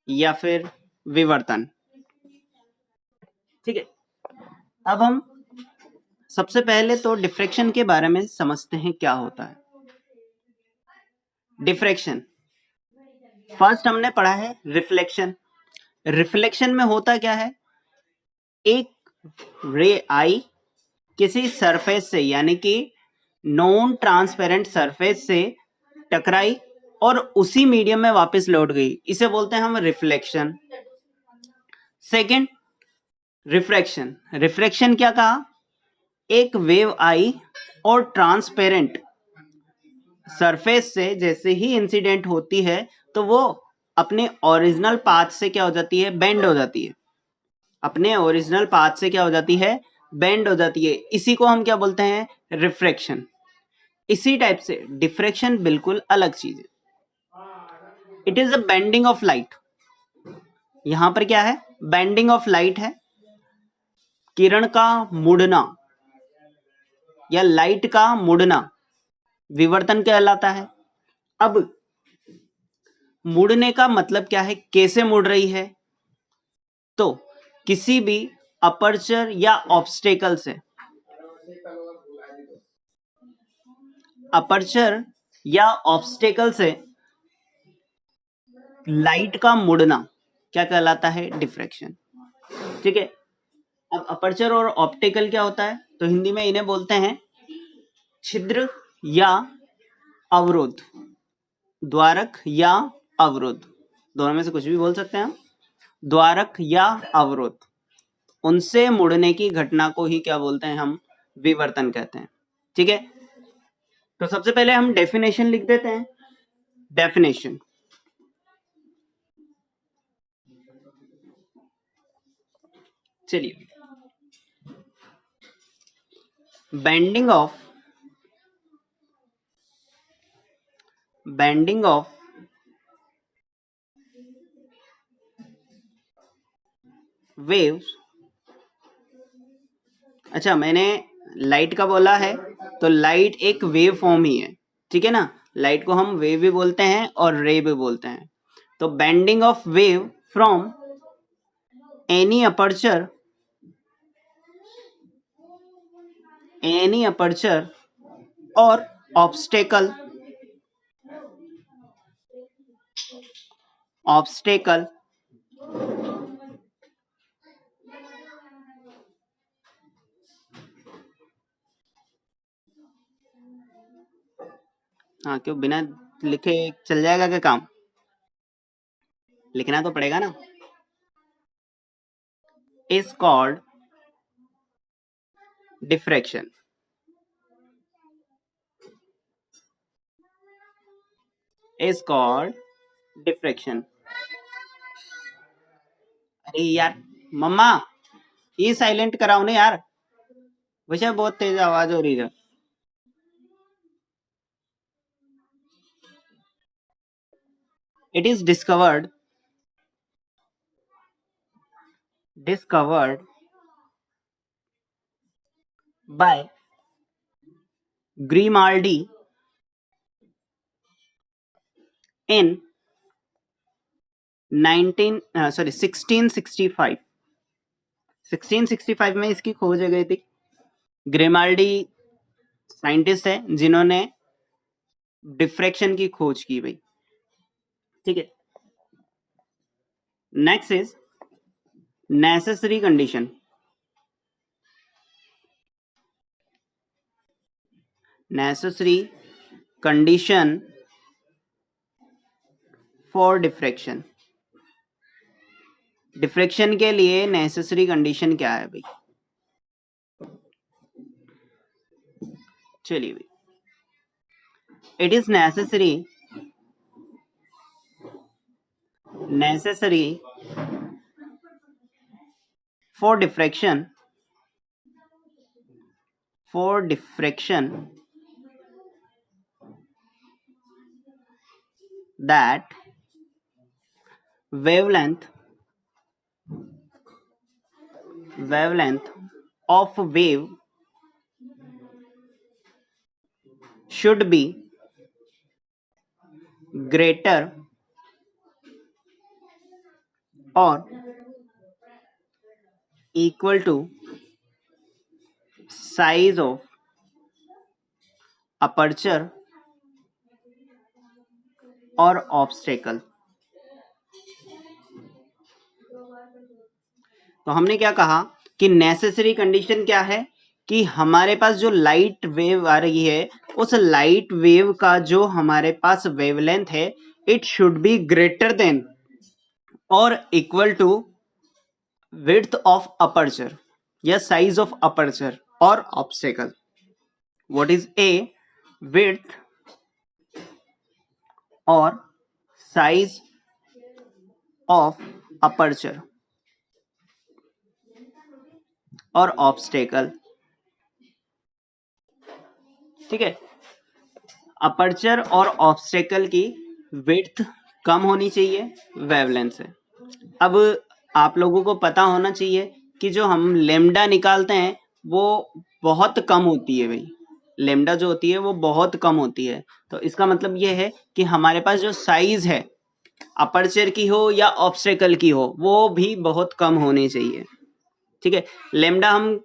या फिर विवर्तन। ठीक है, अब हम सबसे पहले तो डिफ्रैक्शन के बारे में समझते हैं क्या होता है। डिफ्रैक्शन, फर्स्ट हमने पढ़ा है रिफ्लेक्शन। रिफ्लेक्शन में होता क्या है, एक रे आई किसी सरफेस से यानी कि नॉन ट्रांसपेरेंट सरफेस से टकराई और उसी मीडियम में वापस लौट गई, इसे बोलते हैं हम रिफ्लेक्शन। Second refraction. रिफ्रैक्शन क्या कहा, एक वेव आई और ट्रांसपेरेंट सरफेस से जैसे ही इंसिडेंट होती है तो वो अपने ओरिजिनल पाथ से क्या हो जाती है, बेंड हो जाती है। अपने ओरिजिनल पाथ से क्या हो जाती है, बेंड हो जाती है। इसी को हम क्या बोलते हैं, रिफ्रैक्शन। इसी टाइप से डिफ्रैक्शन बिल्कुल अलग चीज है। It is a bending of light. यहां पर क्या है, बेंडिंग ऑफ लाइट है, किरण का मुड़ना या लाइट का मुड़ना विवर्तन कहलाता है। अब मुड़ने का मतलब क्या है, कैसे मुड़ रही है, तो किसी भी अपर्चर या ऑब्स्टेकल से, अपर्चर या ऑब्स्टेकल से लाइट का मुड़ना क्या कहलाता है, डिफ्रैक्शन। ठीक है, अब अपर्चर और ऑप्टिकल क्या होता है, तो हिंदी में इन्हें बोलते हैं छिद्र या अवरोध, द्वारक या अवरोध, दोनों में से कुछ भी बोल सकते हैं हम। द्वारक या अवरोध, उनसे मुड़ने की घटना को ही क्या बोलते हैं हम, विवर्तन कहते हैं। ठीक है, तो सबसे पहले हम डेफिनेशन लिख देते हैं। डेफिनेशन, चलिए, बेंडिंग ऑफ वेव्स। अच्छा, मैंने लाइट का बोला है, तो लाइट एक वेव फॉर्म ही है। ठीक है ना, लाइट को हम वेव भी बोलते हैं और रे भी बोलते हैं। तो bending of wave from any aperture और ऑब्स्टेकल हाँ, क्यों बिना लिखे चल जाएगा क्या काम, लिखना तो पड़ेगा ना। Is called diffraction. Is called diffraction. अरे यार मम्मा, ये साइलेंट कराओ ना यार, वैसे बहुत तेज आवाज हो रही है। It is discovered by Grimaldi in 1665। 1665 में इसकी खोज हो गई थी। ग्रिमाल्डी साइंटिस्ट है जिन्होंने डिफ्रैक्शन की खोज की भाई। ठीक है, next is necessary condition. Necessary condition for diffraction. Diffraction के लिए नेसेसरी कंडीशन क्या है भाई, चलिए भाई, it is necessary for diffraction that wavelength of wave should be greater और equal to size of aperture और ऑब्स्टेकल। तो हमने क्या कहा कि नेसेसरी कंडीशन क्या है कि हमारे पास जो लाइट वेव आ रही है उस लाइट वेव का जो हमारे पास वेवलेंथ है it should be greater than और equal to width of aperture या साइज ऑफ अपर्चर और obstacle. What is a width और साइज ऑफ अपर्चर और ऑब्स्टेकल। ठीक है, अपर्चर और ऑब्स्टेकल की विड्थ कम होनी चाहिए वेवलेंथ से। अब आप लोगों को पता होना चाहिए कि जो हम लेमडा निकालते हैं वो बहुत कम होती है भाई, लेमडा जो होती है वो बहुत कम होती है। तो इसका मतलब ये है कि हमारे पास जो साइज है अपर्चर की हो या ऑब्स्टेकल की हो वो भी बहुत कम होनी चाहिए। ठीक है, लेमडा हम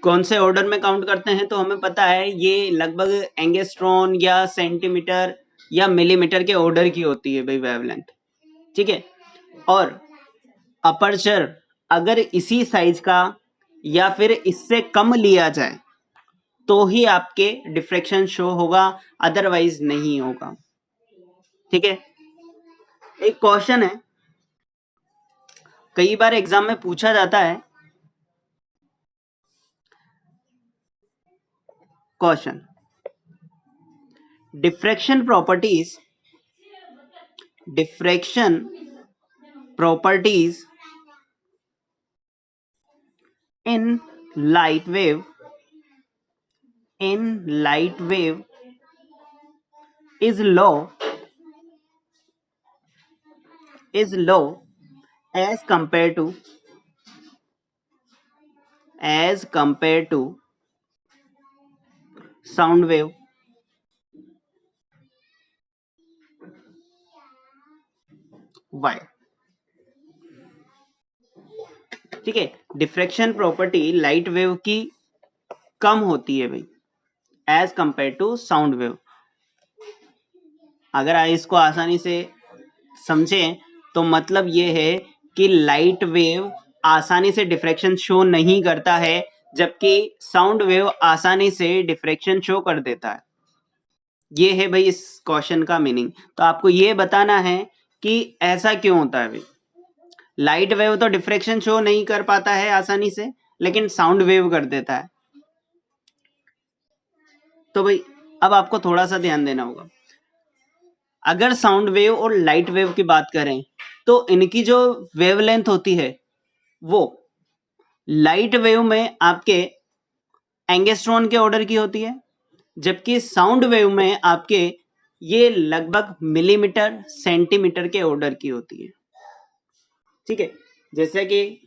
कौन से ऑर्डर में काउंट करते हैं तो हमें पता है ये लगभग एंगस्ट्रॉन या सेंटीमीटर या मिलीमीटर के ऑर्डर की होती है भाई वेवलेंथ। ठीक है, और अपर्चर अगर इसी साइज का या फिर इससे कम लिया जाए तो ही आपके डिफ्रैक्शन शो होगा, अदरवाइज नहीं होगा। ठीक है, एक क्वेश्चन है कई बार एग्जाम में पूछा जाता है, question diffraction properties in light wave is low as compared to sound wave। Why? ठीक है, डिफ्रैक्शन प्रॉपर्टी लाइट वेव की कम होती है भाई as compared to sound wave. अगर आप इसको आसानी से समझें तो मतलब ये है कि लाइट वेव आसानी से डिफ्रैक्शन शो नहीं करता है जबकि साउंड वेव आसानी से डिफ्रैक्शन शो कर देता है। ये है भाई इस क्वेश्चन का मीनिंग। तो आपको ये बताना है कि ऐसा क्यों होता है भाई, लाइट वेव तो डिफ्रैक्शन शो नहीं कर पाता है आसानी से लेकिन साउंड वेव कर देता है। तो भाई अब आपको थोड़ा सा ध्यान देना होगा, अगर साउंड वेव और लाइट वेव की बात करें तो इनकी जो वेवलेंथ होती है वो लाइट वेव में आपके एंगस्ट्रॉन के ऑर्डर की होती है जबकि साउंड वेव में आपके ये लगभग मिलीमीटर सेंटीमीटर के ऑर्डर की होती है। ठीक है, जैसे कि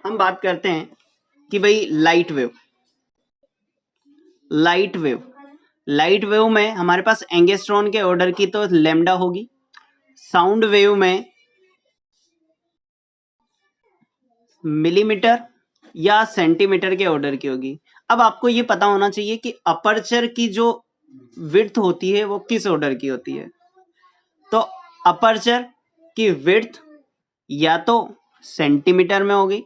हम बात करते हैं कि भाई लाइट वेव में हमारे पास एंगस्ट्रॉन के ऑर्डर की तो लैम्डा होगी, साउंड वेव में मिलीमीटर या सेंटीमीटर के ऑर्डर की होगी। अब आपको ये पता होना चाहिए कि अपर्चर की जो विड्थ होती है वो किस ऑर्डर की होती है। तो अपर्चर की विड्थ या तो सेंटीमीटर में होगी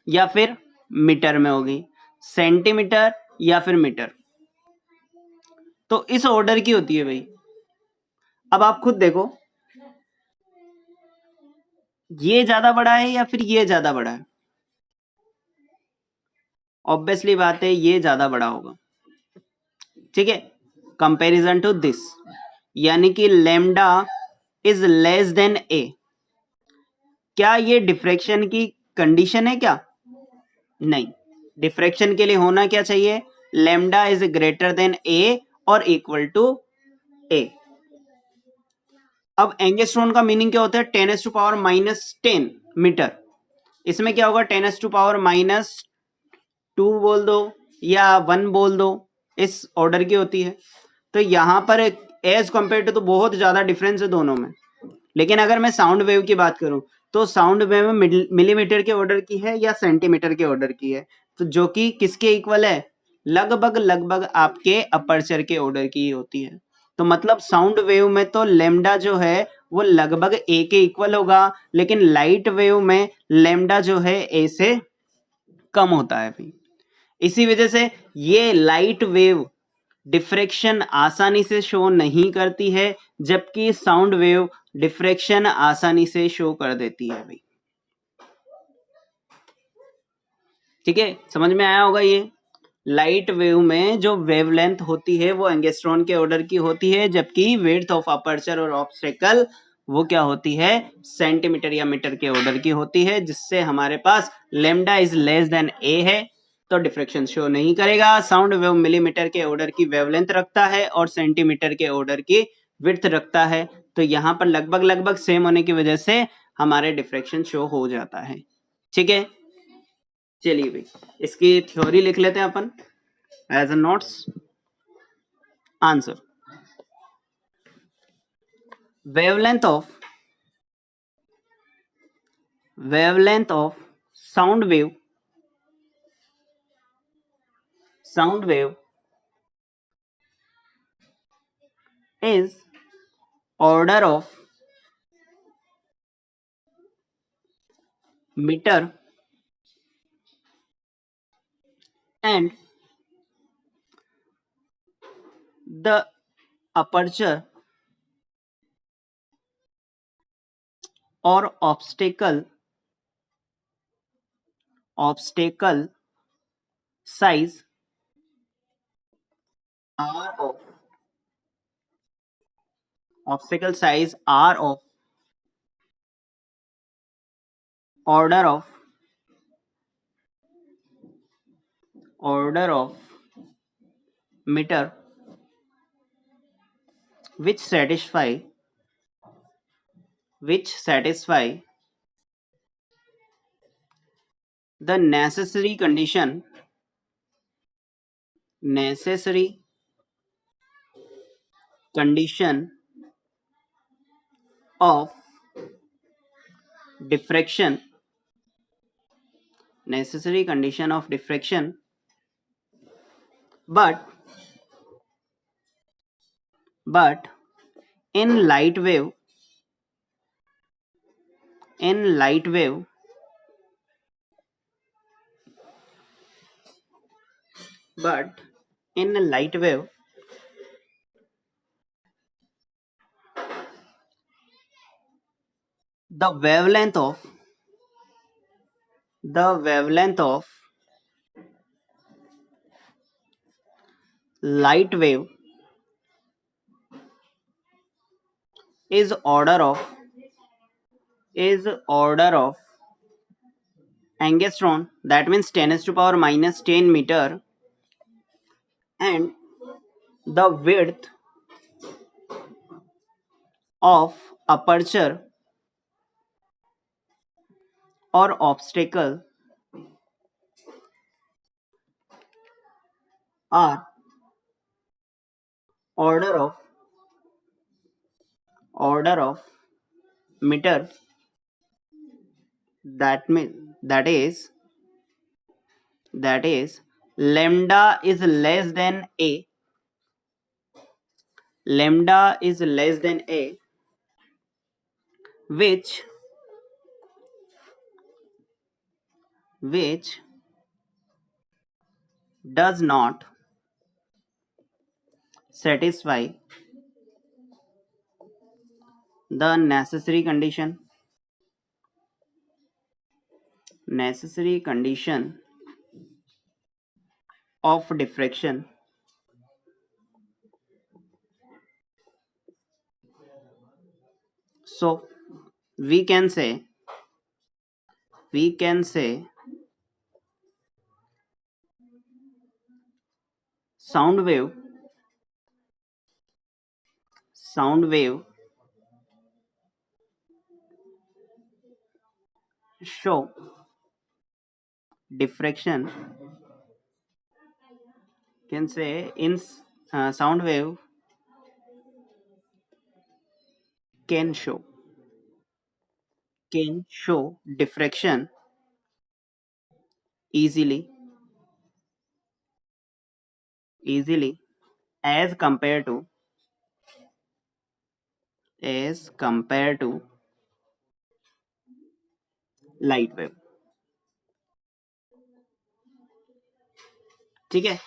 या फिर मीटर में होगी, सेंटीमीटर या फिर मीटर, तो इस ऑर्डर की होती है भाई। अब आप खुद देखो ये ज्यादा बड़ा है या फिर ये ज्यादा बड़ा है, ऑब्वियसली बात है ये ज्यादा बड़ा होगा। ठीक है, कंपैरिजन टू दिस, यानी कि लैम्डा इज लेस देन ए। क्या ये डिफ्रैक्शन की कंडीशन है क्या? नहीं, डिफ्रैक्शन के लिए होना क्या चाहिए, लैम्डा इज ग्रेटर देन ए और इक्वल टू ए। अब एंगस्ट्रॉन का मीनिंग क्या होता है, 10⁻⁻10 मीटर। इसमें क्या होगा 10⁻⁻2 बोल दो या 1 बोल दो, इस ऑर्डर की होती है। तो यहां पर एज कंपेयर टू तो बहुत ज्यादा डिफरेंस है दोनों में। लेकिन अगर मैं साउंड वेव की बात करूं तो साउंड वेव मिलीमीटर के ऑर्डर की है या सेंटीमीटर के ऑर्डर की है, तो जो कि किसके इक्वल है, लगभग लगभग आपके अपर्चर के ऑर्डर की होती है। तो मतलब साउंड वेव में तो लेमडा जो है वो लगभग ए के इक्वल होगा, लेकिन लाइट वेव में लेमडा जो है ए से कम होता है भाई। इसी वजह से ये लाइट वेव डिफ्रेक्शन आसानी से शो नहीं करती है, जबकि साउंड वेव डिफ्रेक्शन आसानी से शो कर देती है भाई। ठीक है, समझ में आया होगा ये। लाइट वेव में जो वेवलेंथ होती है वो एंगस्ट्रॉन के ऑर्डर की होती है, जबकि विड्थ ऑफ अपर्चर और ऑब्स्टेकल वो क्या होती है, सेंटीमीटर या मीटर के ऑर्डर की होती है, जिससे हमारे पास लेमडा इज लेस देन ए है तो डिफ्रेक्शन शो नहीं करेगा। साउंड वेव मिलीमीटर के ऑर्डर की वेवलेंथ रखता है और सेंटीमीटर के ऑर्डर की विड्थ रखता है, तो यहाँ पर लगभग लगभग सेम होने की वजह से हमारे डिफ्रेक्शन शो हो जाता है। ठीक है, चलिए भाई इसकी थ्योरी लिख लेते हैं अपन as a notes. Answer, wavelength of wavelength of sound wave is order of meter and the aperture or obstacle size r of obstacle size r of order of meter which satisfy the necessary condition of diffraction but in light wave but in light wave the wavelength of light wave is order of angstrom, that means 10 to power minus 10 meter, and the width of aperture or obstacle are order of meter, that is lambda is less than a, which does not satisfy the necessary condition of diffraction. So we can say sound wave show diffraction, can say in sound wave can show diffraction easily as compared to light wave. ठीक है,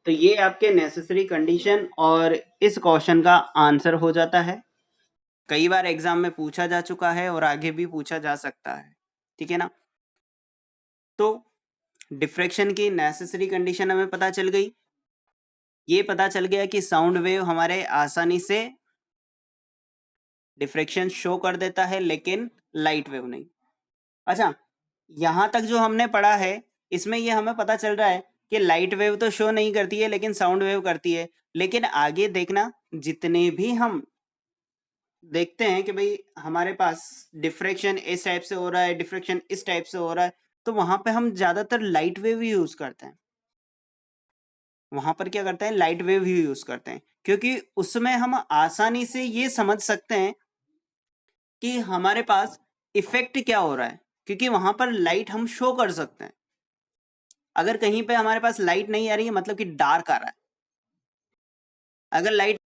तो ये आपके necessary condition और इस question का answer हो जाता है। कई बार एग्जाम में पूछा जा चुका है और आगे भी पूछा जा सकता है, ठीक है ना। तो डिफ्रैक्शन की नेसेसरी कंडीशन हमें पता चल गई। ये पता चल गया कि साउंड वेव हमारे आसानी से डिफ्रैक्शन शो कर देता है, लेकिन लाइट वेव नहीं। अच्छा, यहां तक जो हमने पढ़ा है इसमें ये हमें पता चल रहा है कि लाइट वेव तो शो नहीं करती है लेकिन साउंड वेव करती है। लेकिन आगे देखना, जितने भी हम देखते हैं कि भाई हमारे पास डिफ्रैक्शन इस टाइप से हो रहा है, डिफ्रैक्शन इस टाइप से हो रहा है, तो वहां पे हम ज्यादातर लाइट वेव ही यूज करते हैं। वहां पर क्या करते हैं, लाइट वेव ही यूज करते हैं, क्योंकि उसमें हम आसानी से ये समझ सकते हैं कि हमारे पास इफेक्ट क्या हो रहा है, क्योंकि वहां पर लाइट हम शो कर सकते हैं। अगर कहीं पे हमारे पास लाइट नहीं आ रही है मतलब कि डार्क आ रहा है, अगर लाइट